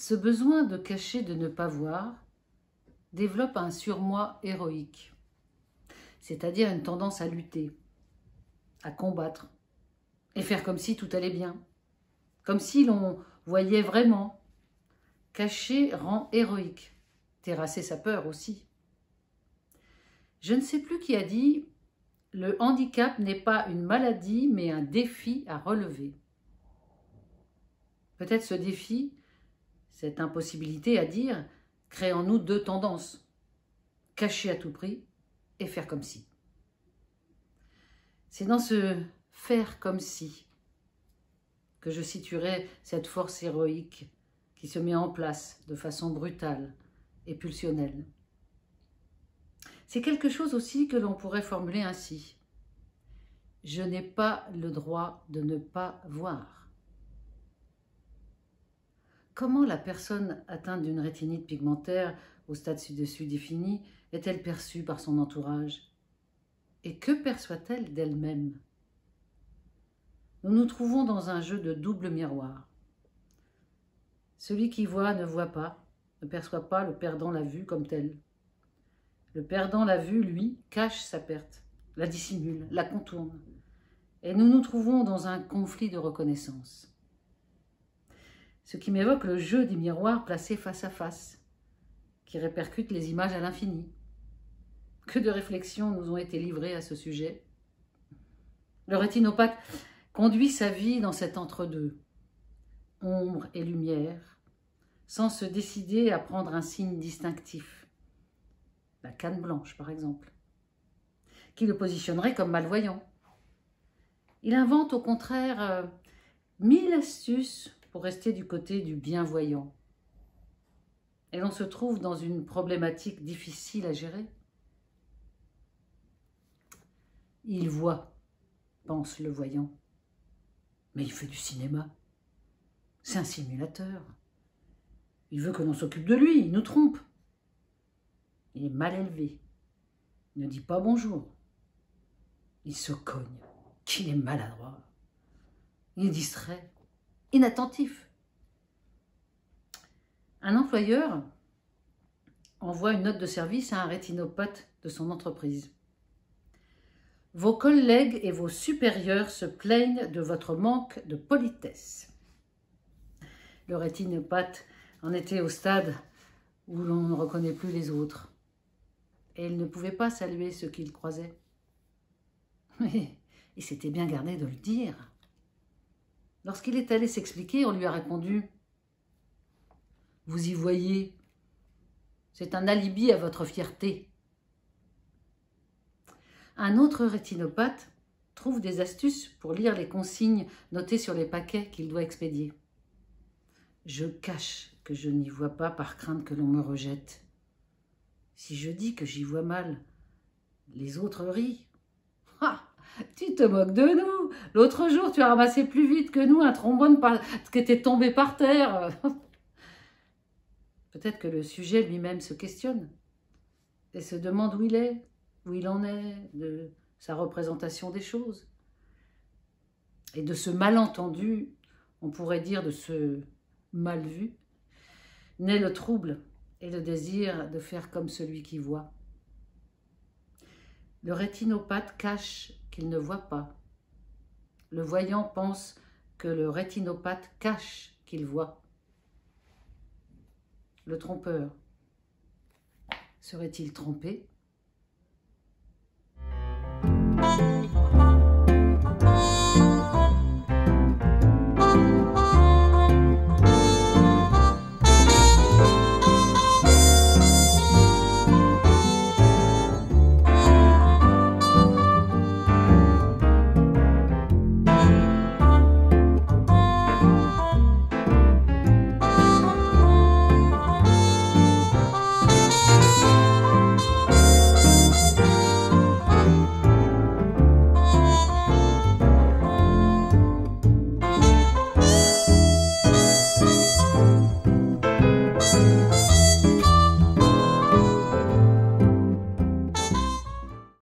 Ce besoin de cacher, de ne pas voir, développe un surmoi héroïque, c'est-à-dire une tendance à lutter, à combattre, et faire comme si tout allait bien, comme si l'on voyait vraiment. Cacher rend héroïque, terrasser sa peur aussi. Je ne sais plus qui a dit « Le handicap n'est pas une maladie, mais un défi à relever ». Peut-être ce défi, cette impossibilité à dire, crée en nous deux tendances, cacher à tout prix et faire comme si. C'est dans ce faire comme si que je situerai cette force héroïque qui se met en place de façon brutale et pulsionnelle. C'est quelque chose aussi que l'on pourrait formuler ainsi. Je n'ai pas le droit de ne pas voir. Comment la personne atteinte d'une rétinite pigmentaire au stade ci-dessus défini est-elle perçue par son entourage? Et que perçoit-elle d'elle-même? Nous nous trouvons dans un jeu de double miroir. Celui qui voit ne voit pas, ne perçoit pas le perdant la vue comme tel. Le perdant la vue, lui, cache sa perte, la dissimule, la contourne. Et nous nous trouvons dans un conflit de reconnaissance. Ce qui m'évoque le jeu des miroirs placés face à face, qui répercute les images à l'infini. Que de réflexions nous ont été livrées à ce sujet. Le rétinopathe conduit sa vie dans cet entre-deux, ombre et lumière, sans se décider à prendre un signe distinctif. La canne blanche, par exemple, qui le positionnerait comme malvoyant. Il invente au contraire 1000 astuces pour rester du côté du bienvoyant. Et l'on se trouve dans une problématique difficile à gérer. Il voit, pense le voyant, mais il fait du cinéma. C'est un simulateur. Il veut que l'on s'occupe de lui, il nous trompe. Il est mal élevé, il ne dit pas bonjour. Il se cogne, qu'il est maladroit. Il est distrait, inattentif. Un employeur envoie une note de service à un rétinopathe de son entreprise. Vos collègues et vos supérieurs se plaignent de votre manque de politesse. Le rétinopathe en était au stade où l'on ne reconnaît plus les autres. Et il ne pouvait pas saluer ceux qu'il croisait. Mais il s'était bien gardé de le dire. Lorsqu'il est allé s'expliquer, on lui a répondu « Vous y voyez, c'est un alibi à votre fierté. » Un autre rétinopathe trouve des astuces pour lire les consignes notées sur les paquets qu'il doit expédier. Je cache que je n'y vois pas par crainte que l'on me rejette. Si je dis que j'y vois mal, les autres rient. Ah, tu te moques de nous. L'autre jour, tu as ramassé plus vite que nous un trombone qui était tombé par terre. Peut-être que le sujet lui-même se questionne et se demande où il est, où il en est, de sa représentation des choses. Et de ce malentendu, on pourrait dire de ce mal vu, naît le trouble et le désir de faire comme celui qui voit. Le rétinopathe cache qu'il ne voit pas. Le voyant pense que le rétinopathe cache qu'il voit. Le trompeur serait-il trompé ?